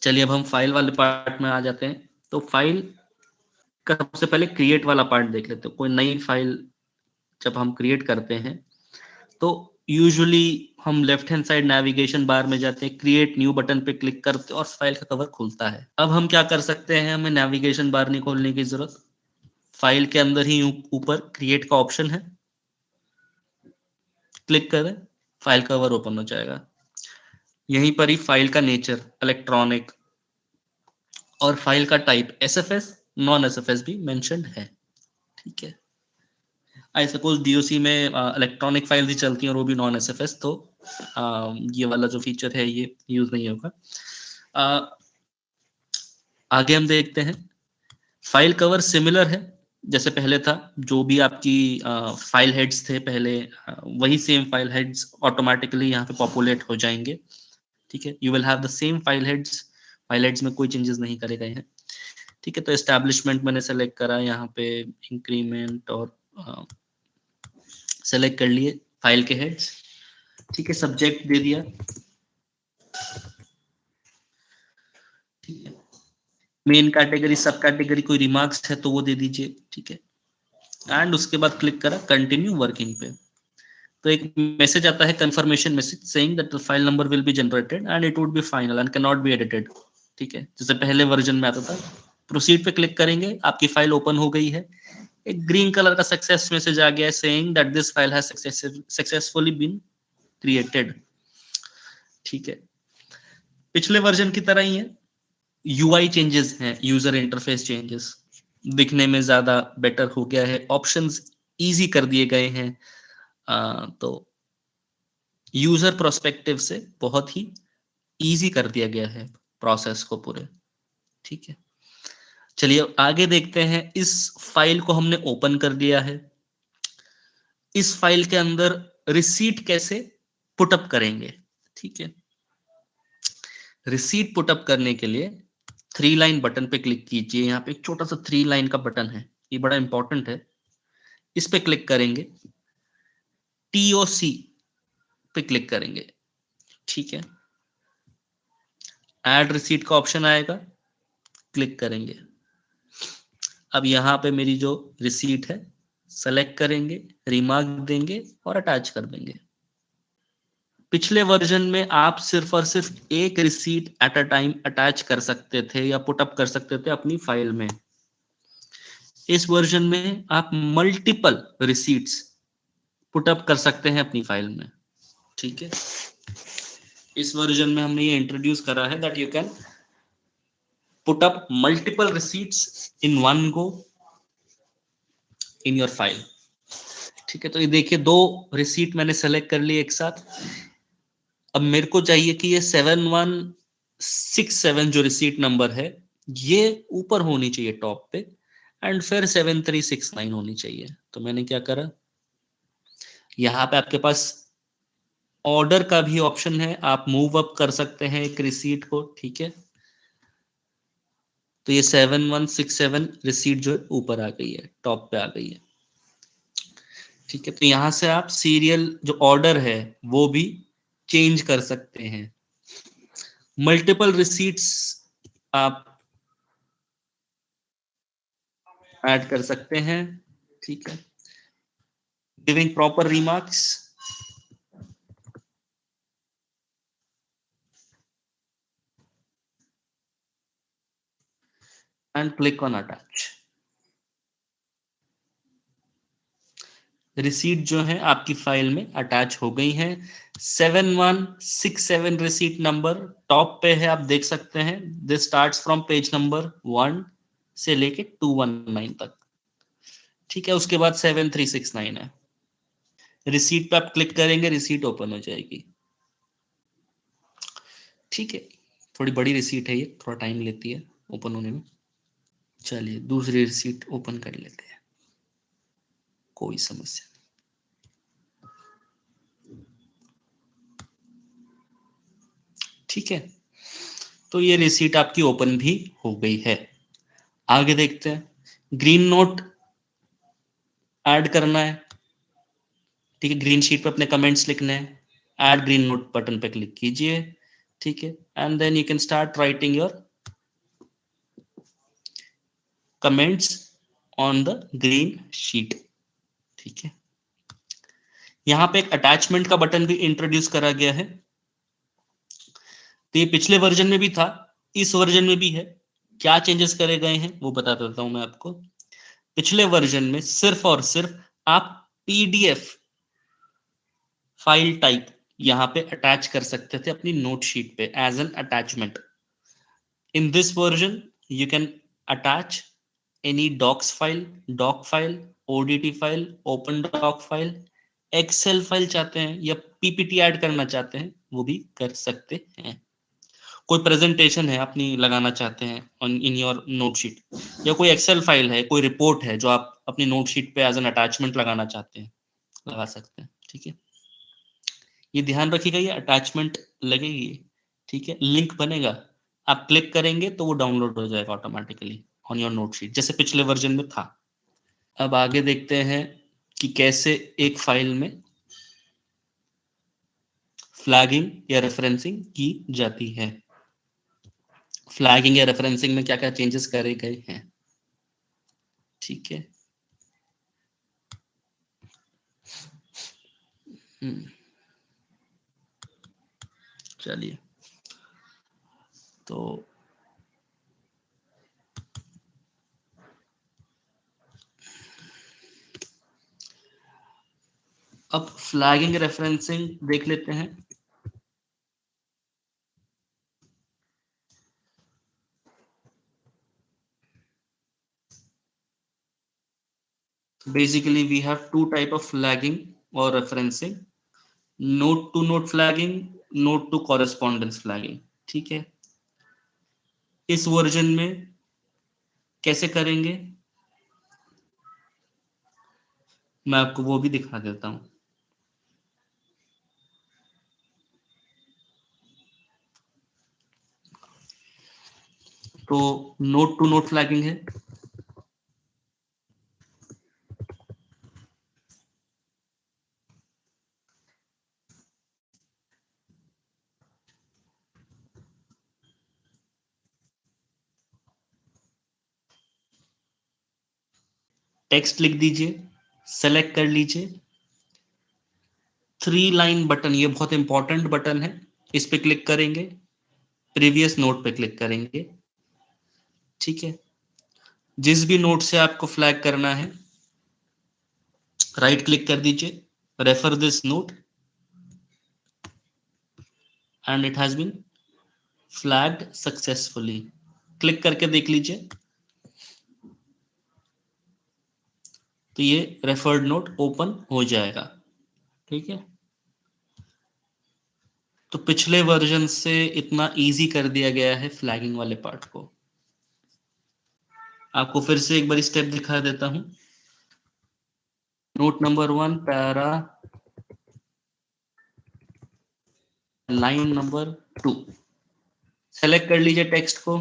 चलिए अब हम फाइल वाले पार्ट में आ जाते हैं। तो फाइल का सबसे पहले क्रिएट वाला पार्ट देख लेते हैं। कोई नई फाइल जब हम क्रिएट करते हैं तो यूजुअली हम left hand side navigation bar में जाते हैं, क्रिएट न्यू बटन पे क्लिक करते हैं और फाइल का कवर खुलता है। अब हम क्या कर सकते हैं, हमें नेविगेशन बार नहीं खोलने की जरूरत, फाइल के अंदर ही ऊपर क्रिएट का ऑप्शन है, क्लिक करें, फाइल कवर ओपन हो जाएगा। यहीं पर ही फाइल का नेचर इलेक्ट्रॉनिक और फाइल का टाइप एसएफएस नॉन एसएफएस भी मेंशन्ड है। ठीक है, आई सपोज डीओसी में इलेक्ट्रॉनिक फाइल ही चलती हैं और वो भी नॉन एसएफएस, तो ये वाला जो फीचर है ये यूज नहीं होगा। आगे हम देखते हैं, फाइल कवर सिमिलर है जैसे पहले था, जो भी आपकी फाइल हेड्स थे पहले, वही सेम फाइल हेड्स ऑटोमेटिकली यहाँ पे पॉपुलेट हो जाएंगे। ठीक है, you will have the same file heads, file heads में कोई चेंजेस नहीं करे गए हैं। ठीक है, तो एस्टैब्लिशमेंट मैंने सेलेक्ट करा, यहाँ पे इंक्रीमेंट और सेलेक्ट कर लिए फाइल के हेड्स। ठीक है, सब्जेक्ट दे दिया। ठीक है, मेन कैटेगरी सब कैटेगरी कोई रिमार्क्स है तो वो दे दीजिए। ठीक है, एंड उसके बाद क्लिक करा कंटिन्यू वर्किंग पे, तो एक मैसेज आता है confirmation message saying that the file number will be generated and it would be final and can not be edited. ठीक है, जैसे पहले वर्जन में आता था। प्रोसीड पे क्लिक करेंगे, आपकी फाइल ओपन हो गई है, एक ग्रीन कलर का सक्सेस मैसेज आ गया है saying that this file has successfully been created. ठीक है, पिछले वर्जन की तरह ही है, यूआई चेंजेस हैं, यूजर इंटरफेस चेंजेस, दिखने में ज्यादा बेटर हो गया है, ऑप्शंस इजी कर दिए गए हैं, तो यूजर प्रोस्पेक्टिव से बहुत ही इजी कर दिया गया है प्रोसेस को पूरे। ठीक है, चलिए आगे देखते हैं। इस फाइल को हमने ओपन कर लिया है, इस फाइल के अंदर रिसीट कैसे पुटअप करेंगे। ठीक है, रिसीट पुटअप करने के लिए थ्री लाइन बटन पे क्लिक कीजिए। यहाँ पे एक छोटा सा थ्री लाइन का बटन है, ये बड़ा इंपॉर्टेंट है, इस पे क्लिक करेंगे, टीओसी पे क्लिक करेंगे। ठीक है, ऐड रिसीट का ऑप्शन आएगा, क्लिक करेंगे। अब यहाँ पे मेरी जो रिसीट है सेलेक्ट करेंगे, रिमार्क देंगे और अटैच कर देंगे। पिछले वर्जन में आप सिर्फ और सिर्फ एक receipt at a time attach कर सकते थे या पुटअप कर सकते थे अपनी फाइल में। इस वर्जन में आप मल्टीपल रिसीट्स पुटअप कर सकते हैं अपनी फाइल में। ठीक है, इस वर्जन में हमने ये इंट्रोड्यूस करा है that you can put up multiple receipts in one go in your file. ठीक है, तो ये देखिए दो रिसीट मैंने सेलेक्ट कर ली एक साथ। अब मेरे को चाहिए कि ये 7167 जो रिसीट नंबर है ये ऊपर होनी चाहिए टॉप पे, एंड फिर 7369 होनी चाहिए। तो मैंने क्या करा, यहाँ पे आपके पास ऑर्डर का भी ऑप्शन है, आप मूव अप कर सकते हैं एक रिसीट को। ठीक है, तो ये 7167 रिसीट जो है ऊपर आ गई है, टॉप पे आ गई है। ठीक है, तो यहां से आप सीरियल जो ऑर्डर है वो भी चेंज कर सकते हैं। मल्टीपल रिसीट्स आप ऐड कर सकते हैं। ठीक है, giving proper remarks, and click on attach. Receipt जो है आपकी फाइल में अटैच हो गई है। 7167 रिसीट नंबर टॉप पे है, आप देख सकते हैं। This starts from page number 1 से लेके 219 तक। ठीक है, उसके बाद 7369 है। रिसीट पे आप क्लिक करेंगे, रिसीट ओपन हो जाएगी। ठीक है, थोड़ी बड़ी रिसीट है ये, थोड़ा टाइम लेती है ओपन होने में। चलिए दूसरी रिसीट ओपन कर लेते हैं, कोई समस्या नहीं। ठीक है, तो ये रिसीट आपकी ओपन भी हो गई है। आगे देखते हैं, ग्रीन नोट ऐड करना है। ठीक है, ग्रीन शीट पे अपने कमेंट्स लिखने हैं, ऐड ग्रीन नोट बटन पे क्लिक कीजिए, ठीक है, and then you can start writing your comments on the green sheet. ठीक है, यहां पे एक अटैचमेंट का बटन भी इंट्रोड्यूस करा गया है। तो ये पिछले वर्जन में भी था, इस वर्जन में भी है। क्या चेंजेस करे गए हैं वो बता देता हूं मैं आपको। पिछले वर्जन में सिर्फ और सिर्फ आप पीडीएफ फाइल टाइप यहां पे अटैच कर सकते थे अपनी नोट शीट पे as an attachment. In this version you can attach any docx file, doc file, ODT file, open doc file, excel file चाहते हैं या पीपीटी ऐड करना चाहते हैं वो भी कर सकते हैं। कोई प्रेजेंटेशन है अपनी लगाना चाहते हैं इन योर नोटशीट, या कोई एक्सेल फाइल है, कोई रिपोर्ट है जो आप अपनी नोटशीट पे एज एन अटैचमेंट लगाना चाहते हैं, लगा सकते हैं। ठीक है, ये ध्यान रखिएगा, ये अटैचमेंट लगेगी। ठीक है, लिंक बनेगा, आप क्लिक करेंगे तो वो डाउनलोड हो जाएगा ऑटोमेटिकली ऑन योर नोटशीट, जैसे पिछले वर्जन में था। अब आगे देखते हैं कि कैसे एक फाइल में फ्लैगिंग या रेफरेंसिंग की जाती है। फ्लैगिंग या रेफरेंसिंग में क्या क्या चेंजेस करे गए हैं। ठीक है, चलिए, तो अब फ्लैगिंग रेफरेंसिंग देख लेते हैं। Basically we have two type of flagging or referencing, node to node flagging, node to correspondence flagging। ठीक है, इस वर्जन में कैसे करेंगे मैं आपको वो भी दिखा देता हूं। तो नोड टू नोड फ्लैगिंग है, टेक्स्ट लिख दीजिए, सेलेक्ट कर लीजिए, 3 लाइन बटन, ये बहुत इंपॉर्टेंट बटन है, इस पे क्लिक करेंगे, प्रीवियस नोट पे क्लिक करेंगे। ठीक है, जिस भी नोट से आपको फ्लैग करना है राइट क्लिक कर दीजिए, refer this note and it has been flagged successfully. Click करके देख लीजिए, तो ये रेफर्ड नोट ओपन हो जाएगा। ठीक है, तो पिछले वर्जन से इतना इजी कर दिया गया है फ्लैगिंग वाले पार्ट को। आपको फिर से एक बार स्टेप दिखा देता हूं। Note number 1 para, line number 2, select कर लीजिए टेक्स्ट को,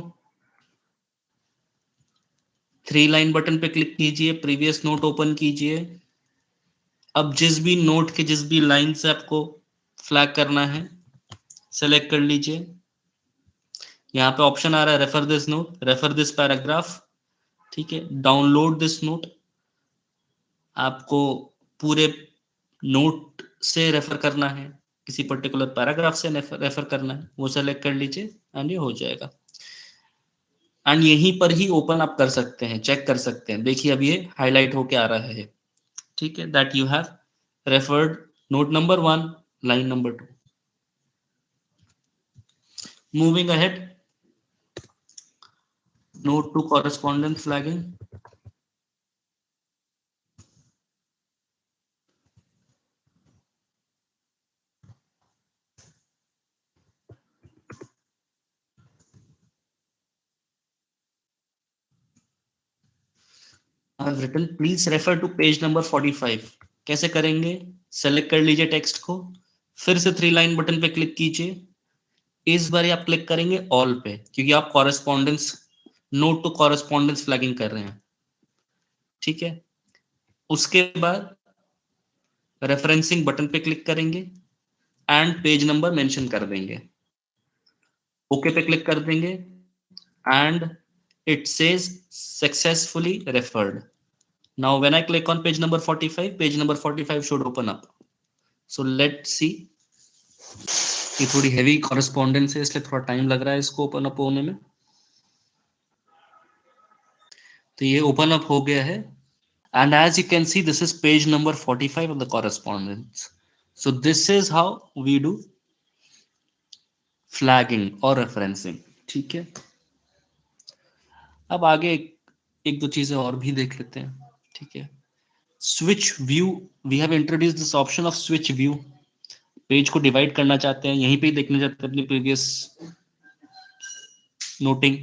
3 लाइन बटन पे क्लिक कीजिए, प्रीवियस नोट ओपन कीजिए। अब जिस भी नोट के जिस भी लाइन से आपको फ्लैग करना है सेलेक्ट कर लीजिए। यहाँ पे ऑप्शन आ रहा है refer this note, refer this paragraph. ठीक है, डाउनलोड दिस नोट, आपको पूरे नोट से रेफर करना है, किसी पर्टिकुलर पैराग्राफ से रेफर करना है, वो सेलेक्ट कर लीजिए एंड ये हो जाएगा। एंड यहीं पर ही ओपन आप कर सकते हैं, चेक कर सकते हैं, देखिए अब ये हाईलाइट होके आ रहा है। ठीक है, that you have referred note number 1 line number 2। Moving ahead, note to correspondence flagging. I have written please refer to page number 45। कैसे करेंगे, सेलेक्ट कर लीजिए टेक्स्ट को, फिर से 3 लाइन बटन पे क्लिक कीजिए। इस बार आप क्लिक करेंगे ऑल पे, क्योंकि आप correspondence, note to correspondence flagging कर रहे हैं। ठीक है, उसके बाद रेफरेंसिंग बटन पे क्लिक करेंगे एंड पेज नंबर मेंशन कर देंगे। ओके पे क्लिक कर देंगे and it says successfully referred. Now when I click on page number 45, page number 45 should open up. So let's see. ये थोड़ी हेवी कॉरेस्पॉन्डेंस है इसलिए थोड़ा टाइम लग रहा है इसको ओपन अप होने में. तो ये ओपन अप हो गया है and as you can see this is page number 45 of the correspondence. So this is how we do flagging or referencing. ठीक है. अब आगे एक दो चीजें और भी देख लेते हैं. ठीक है. Switch view, we have introduce this option of switch view. Page को डिवाइड करना चाहते हैं, यहीं पे ही देखना चाहते हैं अपनी प्रीवियस नोटिंग.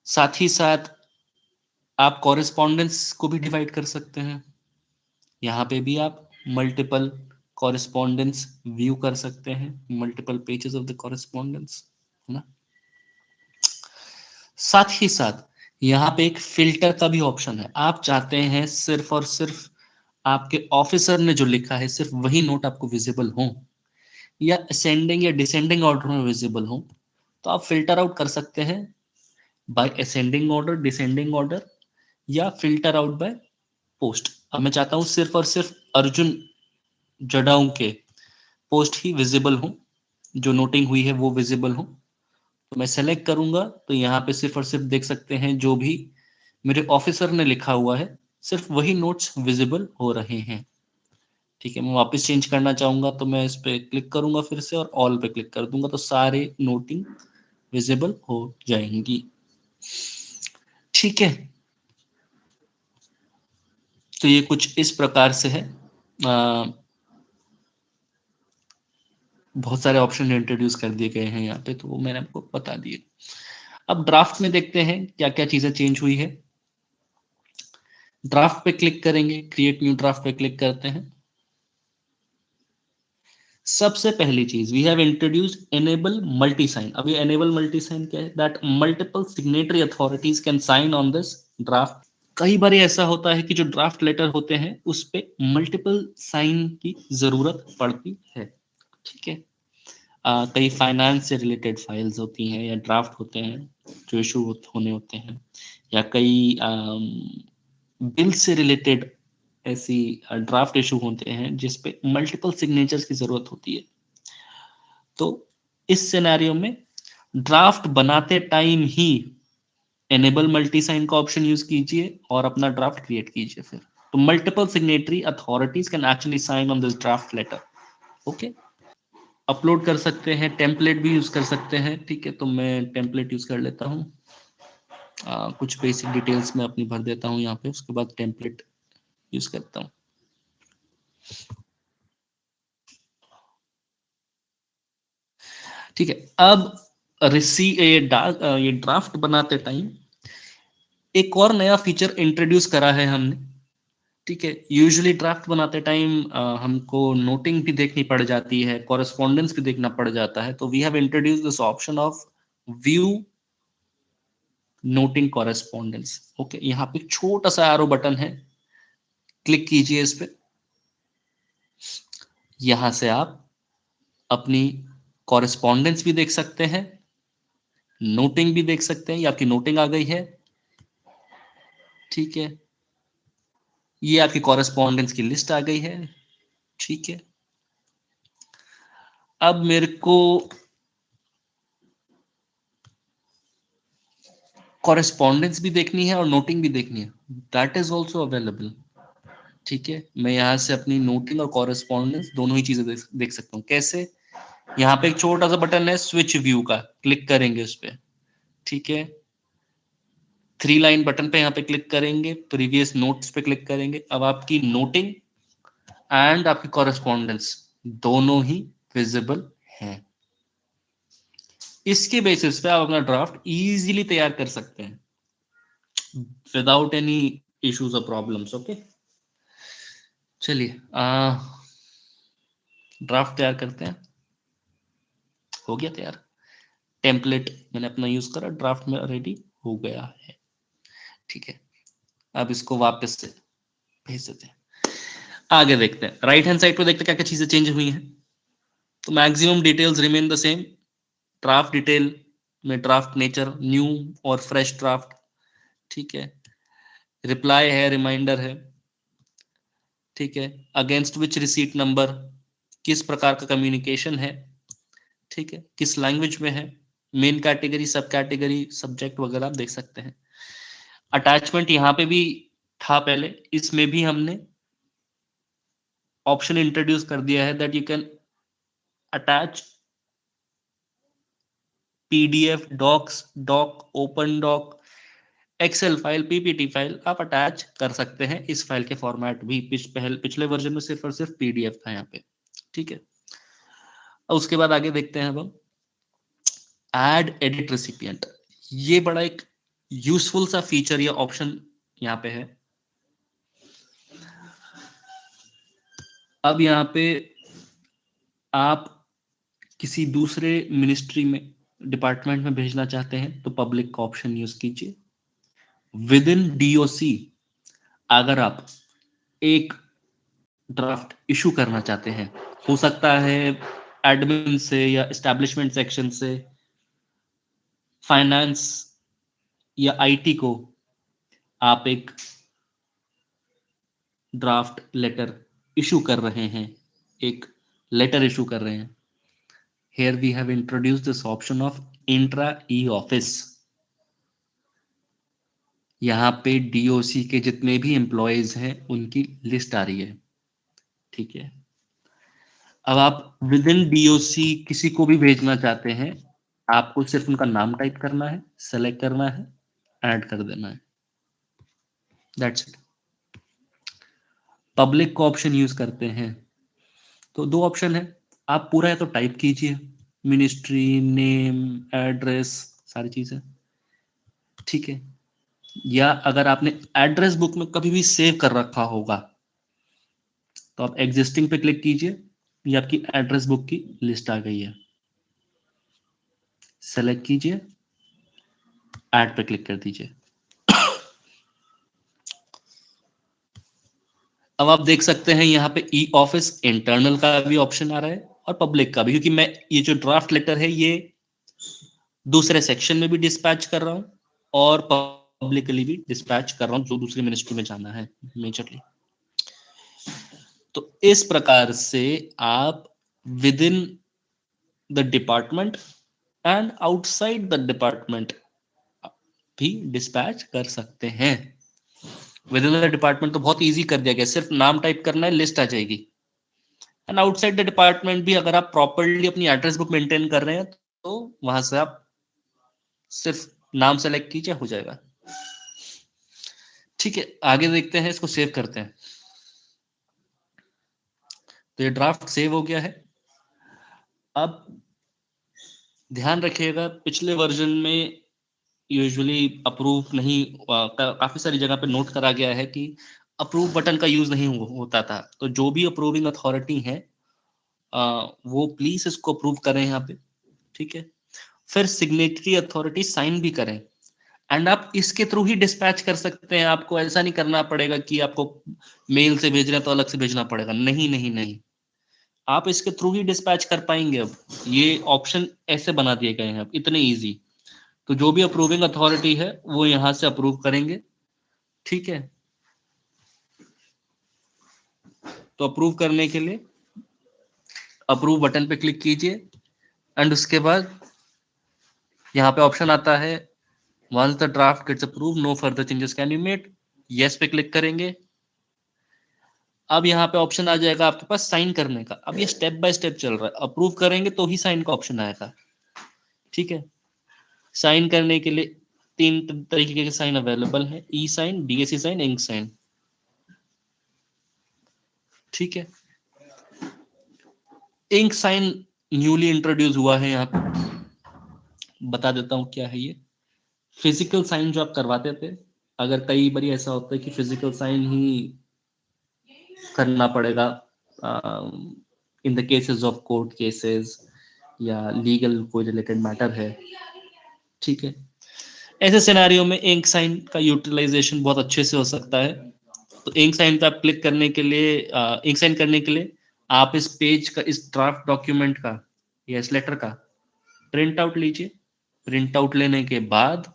साथ ही साथ आप कॉरेस्पॉन्डेंस को भी डिवाइड कर सकते हैं. यहाँ पे भी आप मल्टीपल कॉरेस्पॉन्डेंस व्यू कर सकते हैं, multiple pages of the correspondence, है ना. साथ ही साथ यहाँ पे एक फिल्टर का भी ऑप्शन है. आप चाहते हैं सिर्फ और सिर्फ आपके ऑफिसर ने जो लिखा है सिर्फ वही नोट आपको विजिबल हो, या असेंडिंग या डिसेंडिंग ऑर्डर में विजिबल हो, तो आप फिल्टर आउट कर सकते हैं by ascending order, descending order, या फिल्टर आउट बाय पोस्ट. अब मैं चाहता हूं सिर्फ और सिर्फ अर्जुन जडाऊ के पोस्ट ही विजिबल हो, जो नोटिंग हुई है वो विजिबल हो, तो मैं सेलेक्ट करूंगा. तो यहाँ पे सिर्फ और सिर्फ देख सकते हैं जो भी मेरे ऑफिसर ने लिखा हुआ है सिर्फ वही नोट्स विजिबल हो रहे हैं. ठीक है. मैं वापस चेंज करना चाहूंगा तो मैं इस पे क्लिक करूंगा फिर से और ऑल पे क्लिक कर दूंगा, तो सारे नोटिंग विजिबल हो जाएंगी. ठीक है. तो ये कुछ इस प्रकार से है. बहुत सारे ऑप्शन इंट्रोड्यूस कर दिए गए हैं यहाँ पे, तो वो मैंने आपको बता दिए. अब ड्राफ्ट में देखते हैं क्या क्या चीजें चेंज हुई है. ड्राफ्ट पे क्लिक करेंगे, क्रिएट न्यू ड्राफ्ट पे क्लिक करते हैं. सबसे पहली चीज we have introduced enable multi sign. अब ये एनेबल मल्टी साइन क्या है? That multiple signatory authorities can sign on this draft. कई बार ऐसा होता है कि जो ड्राफ्ट लेटर होते हैं उस पे मल्टीपल साइन की जरूरत पड़ती है. ठीक है. कई फाइनेंस से रिलेटेड फाइल्स होती हैं या ड्राफ्ट होते हैं जो इशू होने होते हैं, या कई बिल से रिलेटेड ऐसी ड्राफ्ट इशू होते हैं जिसपे मल्टीपल सिग्नेचर्स की जरूरत होती है. तो इस सिनेरियो में ड्राफ्ट बनाते टाइम ही एनेबल मल्टी साइन का ऑप्शन यूज कीजिए और अपना ड्राफ्ट क्रिएट कीजिए. फिर तो multiple signatory authorities can actually sign on this draft letter. Okay. Upload कर सकते हैं, टेम्पलेट भी यूज कर सकते हैं. ठीक है. तो मैं टेम्पलेट यूज कर लेता हूँ. कुछ बेसिक डिटेल्स मैं अपनी भर देता हूँ यहाँ पे, उसके बाद टेम्पलेट यूज करता हूँ. ठीक है. अब ये ड्राफ्ट बनाते टाइम एक और नया फीचर इंट्रोड्यूस करा है हमने. ठीक है. यूजुअली ड्राफ्ट बनाते टाइम हमको नोटिंग भी देखनी पड़ जाती है, कॉरेस्पॉन्डेंस भी देखना पड़ जाता है. तो we have introduce this option of view noting correspondence. Okay. यहाँ पे छोटा सा एरो बटन है, क्लिक कीजिए इस पे. यहां से आप अपनी कॉरेस्पॉन्डेंस भी देख सकते हैं, नोटिंग भी देख सकते हैं. ये आपकी नोटिंग आ गई है. ठीक है. ये आपकी कॉरेस्पॉन्डेंस की लिस्ट आ गई है. ठीक है. अब मेरे को कॉरेस्पॉन्डेंस भी देखनी है और नोटिंग भी देखनी है. That is also available. ठीक है. मैं यहाँ से अपनी नोटिंग और कॉरेस्पॉन्डेंस दोनों ही चीजें देख सकता हूँ. कैसे? यहाँ पे एक छोटा सा बटन है स्विच व्यू का, क्लिक करेंगे उस पर. ठीक है. 3 लाइन बटन पे यहाँ पे क्लिक करेंगे, प्रीवियस नोट्स पे क्लिक करेंगे. अब आपकी नोटिंग एंड आपकी कॉरेस्पॉन्डेंस दोनों ही विजिबल हैं. इसके बेसिस पे आप अपना ड्राफ्ट इजीली तैयार कर सकते हैं विदाउट एनी इश्यूज और प्रॉब्लम्स. ओके. चलिए ड्राफ्ट तैयार करते हैं. हो गया तैयार. टेम्पलेट मैंने अपना यूज करा, ड्राफ्ट में रेडी हो गया है. ठीक है. अब इसको वापस से भेज देते हैं. आगे देखते हैं. राइट हैंड साइड पे देखते हैं क्या क्या चीजें चेंज हुई हैं. तो maximum details remain the same. Draft detail में ड्राफ्ट नेचर न्यू और फ्रेश ड्राफ्ट, ठीक है। रिप्लाई है, रिमाइंडर है, ठीक है। अगेंस्ट विच रिसीट नंबर, किस प्रकार का कम्युनिकेशन है, ठीक है, किस लैंग्वेज में है, मेन कैटेगरी, सब कैटेगरी, सब्जेक्ट वगैरह आप देख सकते हैं। अटैचमेंट यहाँ पे भी था पहले, इसमें भी हमने ऑप्शन इंट्रोड्यूस कर दिया है that you can attach PDF, docx, doc, open doc, excel file, PPT file आप अटैच कर सकते हैं। इस फाइल के फॉर्मेट भी पिछले वर्जन में सिर्फ और सिर्फ पीडीएफ था यहाँ पे, ठीक है। और उसके बाद आगे देखते हैं अब हम ऐड एडिट रेसिपिएंट। ये बड़ा एक यूजफुल सा फीचर या ऑप्शन यहाँ पे है। अब यहाँ पे आप किसी दूसरे मिनिस्ट्री में, डिपार्टमेंट में भेजना चाहते हैं तो पब्लिक का ऑप्शन यूज कीजिए। विद इन डीओसी अगर आप एक ड्राफ्ट इशू करना चाहते हैं, हो सकता है एडमिन से या एस्टैब्लिशमेंट सेक्शन से, फाइनेंस या आईटी को आप एक ड्राफ्ट लेटर इशू कर रहे हैं, एक लेटर इशू कर रहे हैं। Here we have introduced this option of intra e office. यहाँ पे डीओसी के जितने भी एम्प्लॉयज हैं उनकी लिस्ट आ रही है, ठीक है। अब आप विद इन डीओसी किसी को भी भेजना चाहते हैं, आपको सिर्फ उनका नाम टाइप करना है, सेलेक्ट करना है, ऐड कर देना है, दैट्स इट। पब्लिक का ऑप्शन यूज करते हैं तो दो ऑप्शन है, आप पूरा है तो टाइप कीजिए, मिनिस्ट्री नेम, एड्रेस, सारी चीजें, ठीक है। या अगर आपने एड्रेस बुक में कभी भी सेव कर रखा होगा तो आप एग्जिस्टिंग पे क्लिक कीजिए, ये आपकी एड्रेस बुक की लिस्ट आ गई है, सेलेक्ट कीजिए, ऐड पे क्लिक कर दीजिए। अब आप देख सकते हैं यहाँ पे ई ऑफिस इंटरनल का भी ऑप्शन आ रहा है और पब्लिक का भी, क्योंकि मैं ये जो ड्राफ्ट लेटर है ये दूसरे सेक्शन में भी डिस्पैच कर रहा हूं और पब्लिकली भी डिस्पैच कर रहा हूं जो दूसरी मिनिस्ट्री में जाना है मेजरली। तो इस प्रकार से आप with in the department and outside the department भी डिस्पैच कर सकते हैं। विद इन द डिपार्टमेंट तो बहुत इजी कर दिया गया, सिर्फ नाम टाइप करना है, लिस्ट आ जाएगी। एंड आउटसाइड द डिपार्टमेंट भी अगर आप प्रॉपरली अपनी एड्रेस बुक मेंटेन कर रहे हैं तो वहां से आप सिर्फ नाम सेलेक्ट कीजिए, हो जाएगा, ठीक है। आगे देखते हैं, इसको सेव करते हैं। तो ये ड्राफ्ट सेव हो गया है। अब ध्यान रखिएगा, पिछले वर्जन में यूजुअली अप्रूव नहीं, काफी सारी जगह पे नोट करा गया है कि अप्रूव बटन का यूज नहीं होता था। तो जो भी अप्रूविंग अथॉरिटी है वो प्लीज इसको अप्रूव करें यहाँ पे, ठीक है। फिर सिग्नेटरी अथॉरिटी साइन भी करें एंड आप इसके थ्रू ही डिस्पैच कर सकते हैं। आपको ऐसा नहीं करना पड़ेगा कि आपको मेल से भेजना तो अलग से भेजना पड़ेगा, नहीं नहीं नहीं, आप इसके थ्रू ही डिस्पैच कर पाएंगे। अब ये ऑप्शन ऐसे बना दिए गए हैं अब, इतने इजी। तो जो भी अप्रूविंग अथॉरिटी है वो यहां से अप्रूव करेंगे, ठीक है। तो अप्रूव करने के लिए अप्रूव बटन पे क्लिक कीजिए एंड उसके बाद यहाँ पे ऑप्शन आता है once the draft gets approve no further changes can be made, yes पे क्लिक करेंगे। अब यहाँ पे ऑप्शन आ जाएगा आपके पास साइन करने का। अब ये स्टेप बाय स्टेप चल रहा है, अप्रूव करेंगे तो ही साइन का ऑप्शन आएगा, ठीक है। साइन करने के लिए तीन तरीके के साइन अवेलेबल है, E sign, DAC sign, ink sign, ठीक है। इंक साइन न्यूली इंट्रोड्यूस हुआ है, यहाँ पे बता देता हूँ क्या है ये। फिजिकल साइन जो आप करवाते थे, अगर कई बार ऐसा होता है कि फिजिकल साइन ही करना पड़ेगा in the cases of court cases या लीगल कोई रिलेटेड मैटर है, ठीक है। ऐसे सिनेरियो में इंक साइन का यूटिलाइजेशन बहुत अच्छे से हो सकता है। तो इंक साइन पे आप क्लिक करने के लिए, इंक साइन करने के लिए आप इस पेज का, इस ड्राफ्ट डॉक्यूमेंट का या इस लेटर का प्रिंट आउट लीजिए। प्रिंट आउट लेने के बाद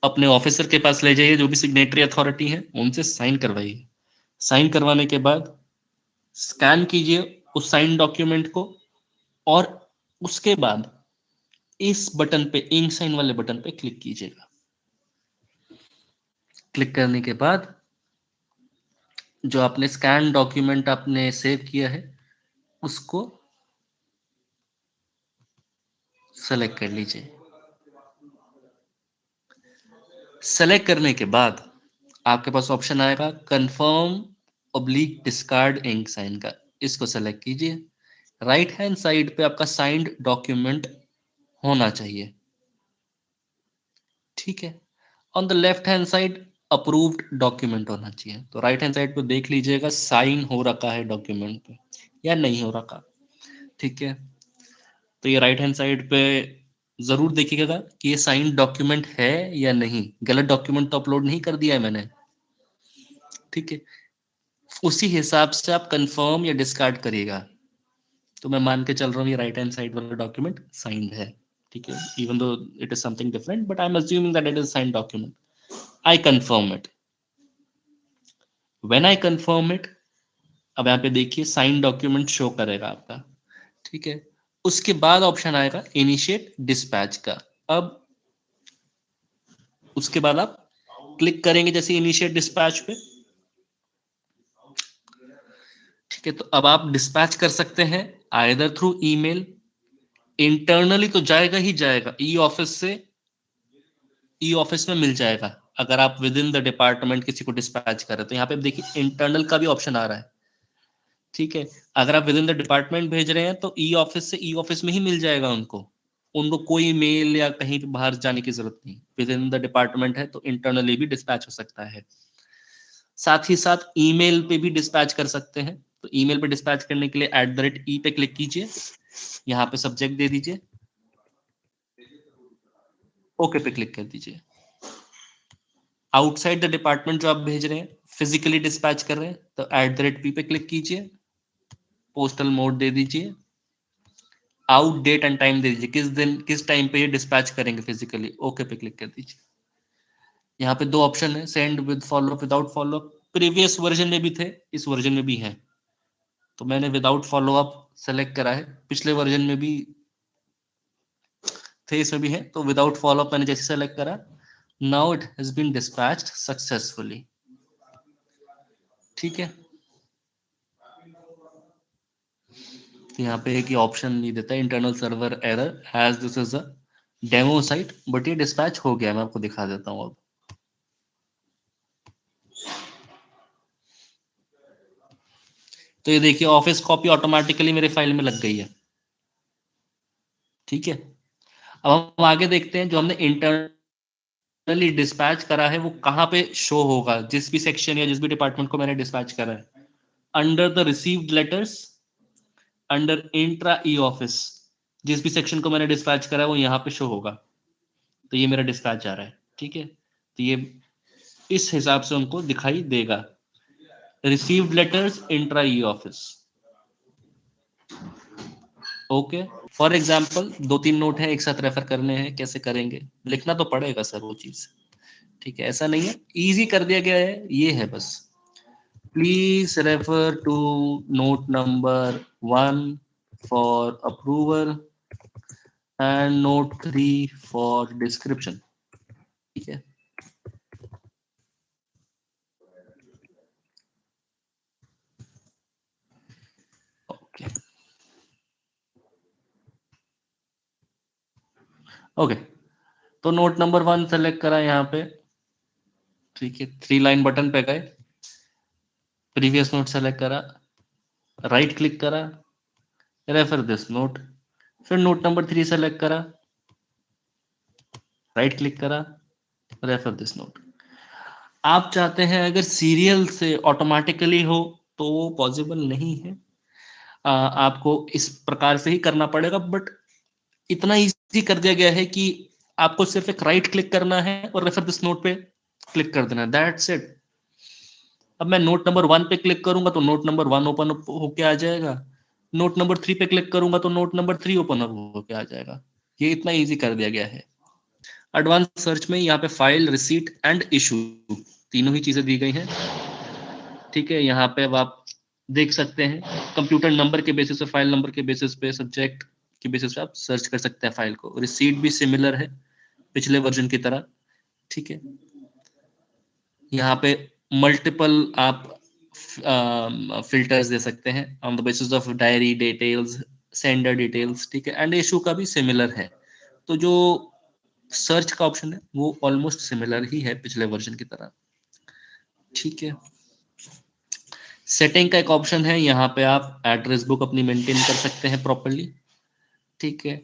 अपने ऑफिसर के पास ले जाइए, जो भी सिग्नेटरी अथॉरिटी है उनसे साइन करवाइए। साइन करवाने के बाद स्कैन कीजिए उस साइन डॉक्यूमेंट को, और उसके बाद इस बटन पे, इंक साइन वाले बटन पे क्लिक कीजिएगा। क्लिक करने के बाद जो आपने स्कैन डॉक्यूमेंट आपने सेव किया है उसको सेलेक्ट कर लीजिए। सेलेक्ट करने के बाद आपके पास ऑप्शन आएगा confirm oblique discard ink sign का, इसको सेलेक्ट कीजिए। राइट हैंड साइड पे आपका साइंड डॉक्यूमेंट होना चाहिए, ठीक है। On the left hand side approved document होना चाहिए। तो राइट हैंड साइड पे देख लीजिएगा साइन हो रखा है डॉक्यूमेंट पे या नहीं हो रखा, ठीक है। तो ये राइट हैंड साइड पे जरूर देखिएगा कि ये साइन डॉक्यूमेंट है या नहीं, गलत डॉक्यूमेंट तो अपलोड नहीं कर दिया है मैंने, ठीक है। उसी हिसाब से आप कंफर्म या डिस्कार्ड करिएगा। तो मैं मान के चल रहा हूँ ये राइट हैंड साइड वाला डॉक्यूमेंट साइंड है, ठीक है, even though it is something different, but I am assuming that it is signed document. I confirm it. When I confirm it, अब यहाँ पे देखिए साइन डॉक्यूमेंट शो करेगा आपका, ठीक है। उसके बाद ऑप्शन आएगा इनिशिएट डिस्पैच का। अब उसके बाद आप क्लिक करेंगे जैसे इनिशिएट डिस्पैच पे, ठीक है। तो अब आप डिस्पैच कर सकते हैं आइदर थ्रू ईमेल, इंटरनली तो जाएगा ही जाएगा, ई ऑफिस से, ई ऑफिस में मिल जाएगा। अगर आप विद इन द डिपार्टमेंट किसी को डिस्पैच करें तो यहाँ पे देखिए इंटरनल का भी ऑप्शन आ रहा है, ठीक है। अगर आप विद इन द डिपार्टमेंट भेज रहे हैं तो ई ऑफिस से ई ऑफिस में ही मिल जाएगा उनको, उनको कोई मेल या कहीं बाहर जाने की जरूरत नहीं। विद इन द डिपार्टमेंट है तो इंटरनली भी डिस्पैच हो सकता है। साथ ही साथ ईमेल पे भी डिस्पैच कर सकते हैं। तो ईमेल पे डिस्पैच करने के लिए @e पे क्लिक कीजिए, यहाँ पे सब्जेक्ट दे दीजिए, ओके पे क्लिक कर दीजिए। आउटसाइड द डिपार्टमेंट जो आप भेज रहे हैं, फिजिकली डिस्पैच कर रहे हैं, तो @p पे क्लिक कीजिए, पोस्टल मोड दे दीजिए, आउट डेट एंड टाइम दे दीजिए, किस दिन किस टाइम पे ये डिस्पैच करेंगे फिजिकली, ओके पे क्लिक कर दीजिए। यहाँ पे दो ऑप्शन है, send with follow up, without follow up. Previous version में भी थे, इस वर्जन में भी है, तो मैंने विदाउट फॉलोअप सेलेक्ट करा है। पिछले वर्जन में भी थे, इसमें भी है, तो विदाउट फॉलोअप मैंने जैसे सेलेक्ट करा, now it has been dispatched successfully, ठीक है। तो यहाँ पे एक ऑप्शन नहीं देता है, internal server error has this is a demo site, but ये डिस्पैच हो गया। मैं आपको दिखा देता हूँ अब। तो ये देखिए ऑफिस कॉपी ऑटोमेटिकली मेरे फाइल में लग गई है, ठीक है। अब हम आगे देखते हैं जो हमने इंटरनली डिस्पैच करा है वो कहाँ पे शो होगा, जिस भी सेक्शन या जिस भी डिपार्टमेंट को मैंने डिस्पैच करा है। Under the received letters, under intra e office, जिस भी सेक्शन को मैंने डिस्पैच करा है वो यहाँ पे शो होगा। तो ये मेरा डिस्पैच आ रहा है, ठीक है। तो ये इस हिसाब से उनको दिखाई देगा, received letters intra e office, okay. For example 2-3 note है एक साथ रेफर करने हैं, कैसे करेंगे, लिखना तो पड़ेगा सर वो चीज, ठीक है। ऐसा नहीं है, इजी कर दिया गया है, ये है बस। Please refer to note number 1 for approval and note 3 for description, ठीक है। ओके ओके, तो नोट नंबर 1 सेलेक्ट करा यहाँ पे, ठीक है। 3 लाइन बटन पे गए, प्रीवियस नोट सेलेक्ट करा, राइट क्लिक करा, रेफर दिस नोट, फिर नोट नंबर 3 सेलेक्ट करा, राइट क्लिक करा, रेफर दिस नोट। आप चाहते हैं अगर सीरियल से ऑटोमेटिकली हो तो वो पॉसिबल नहीं है, आपको इस प्रकार से ही करना पड़ेगा। बट इतना इजी कर दिया गया है कि आपको सिर्फ एक राइट क्लिक करना है और रेफर दिस नोट पे क्लिक कर देना है, दैट्स इट। अब मैं नोट नंबर 1 पे क्लिक करूंगा तो नोट नंबर 1 ओपन होके आ जाएगा, नोट नंबर 3 पे क्लिक करूंगा तो नोट नंबर 3 ओपन अप होके आ जाएगा। ये इतना इजी कर दिया गया है। एडवांस सर्च में यहाँ पे फाइल, रिसीट एंड इशू तीनों ही चीजें दी गई हैं। ठीक है, यहाँ पे अब आप देख सकते हैं कंप्यूटर नंबर के बेसिस पे, फाइल नंबर के बेसिस पे, सब्जेक्ट के बेसिस पे आप सर्च कर सकते हैं फाइल को। रिसीट भी सिमिलर है पिछले वर्जन की तरह। ठीक है, यहाँ पे मल्टीपल आप फिल्टर्स दे सकते हैं on the basis of diary details, sender details. ठीक है, एंड इशू का भी सिमिलर है। तो जो सर्च का ऑप्शन है वो ऑलमोस्ट सिमिलर ही है पिछले वर्जन की तरह। ठीक है, सेटिंग का एक ऑप्शन है, यहाँ पे आप एड्रेस बुक अपनी मेंटेन कर सकते हैं प्रॉपरली। ठीक है,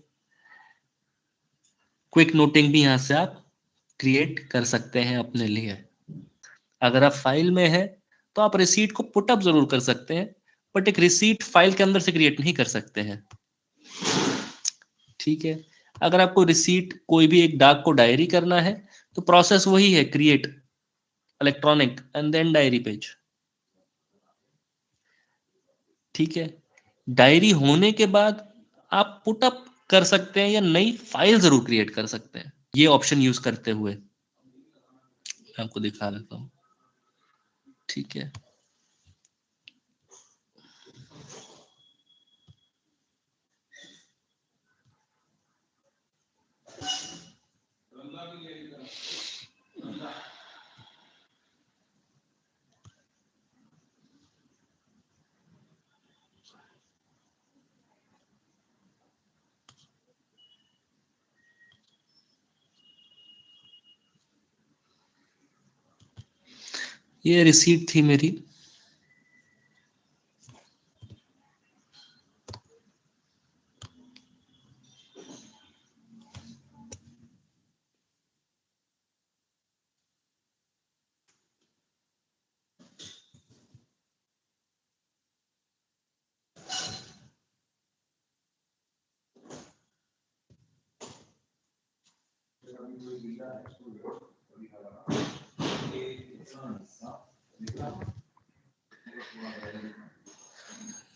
क्विक नोटिंग भी यहाँ से आप क्रिएट कर सकते हैं अपने लिए। अगर आप फाइल में है तो आप रिसीट को पुट अप जरूर कर सकते हैं, बट एक रिसीट फाइल के अंदर से क्रिएट नहीं कर सकते हैं। ठीक है, अगर आपको रिसीट कोई भी एक डाक को डायरी करना है तो प्रोसेस वही है, create electronic and then diary page. ठीक है, डायरी होने के बाद आप पुट अप कर सकते हैं या नई फाइल जरूर क्रिएट कर सकते हैं, ये ऑप्शन यूज करते हुए। मैं आपको दिखा देता हूँ। ठीक है, ये रिसीट थी मेरी।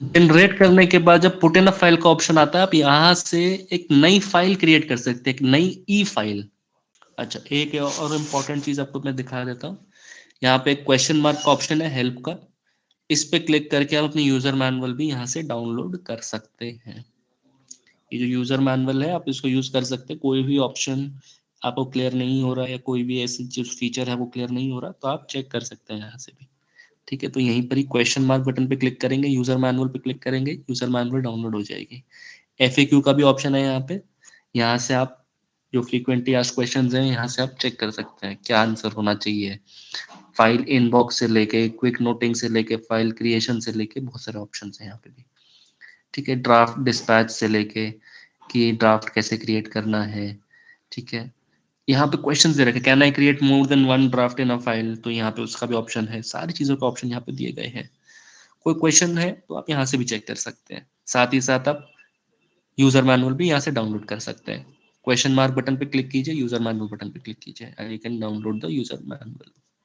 जनरेट करने के बाद जब पुट इन अ फाइल का ऑप्शन आता है, आप यहां से एक नई फाइल क्रिएट कर सकते हैं, एक नई ई फाइल। अच्छा, एक और इम्पोर्टेंट चीज आपको मैं दिखा देता हूँ। यहाँ पे एक क्वेश्चन मार्क का ऑप्शन है हेल्प का, इस पे क्लिक करके आप अपनी यूजर मैनुअल भी यहाँ से डाउनलोड कर सकते हैं। ये जो यूजर मैनुअल है आप इसको यूज कर सकते हैं। कोई भी ऑप्शन आपको क्लियर नहीं हो रहा है या कोई भी ऐसी जो फीचर है वो क्लियर नहीं हो रहा, तो आप चेक कर सकते हैं यहाँ से भी। ठीक है, तो यहीं पर ही क्वेश्चन मार्क बटन पे क्लिक करेंगे, यूजर मैनुअल पे क्लिक करेंगे, यूजर मैनुअल डाउनलोड हो जाएगी। FAQ का भी ऑप्शन है यहाँ पे, यहाँ से आप जो फ्रीक्वेंटली आस्क्ड क्वेश्चंस हैं यहाँ से आप चेक कर सकते हैं क्या आंसर होना चाहिए। फाइल इनबॉक्स से लेके क्विक नोटिंग से लेके फाइल क्रिएशन से लेके बहुत सारे ऑप्शन हैं यहाँ पे भी। ठीक है, ड्राफ्ट डिस्पैच से लेके कि ड्राफ्ट कैसे क्रिएट करना है। ठीक है, यहाँ पे क्वेश्चन दे रखे, can I create more than one draft in a file, तो यहाँ पे उसका भी ऑप्शन है। सारी चीजों का ऑप्शन यहाँ पे दिए गए हैं। कोई क्वेश्चन है तो आप यहाँ से भी चेक कर सकते हैं। साथ ही साथ आप यूजर मैनुअल भी यहाँ से डाउनलोड कर सकते हैं। क्वेश्चन मार्क बटन पे क्लिक कीजिए, यूजर मैनुअल बटन पे क्लिक कीजिए and you can download the user manual.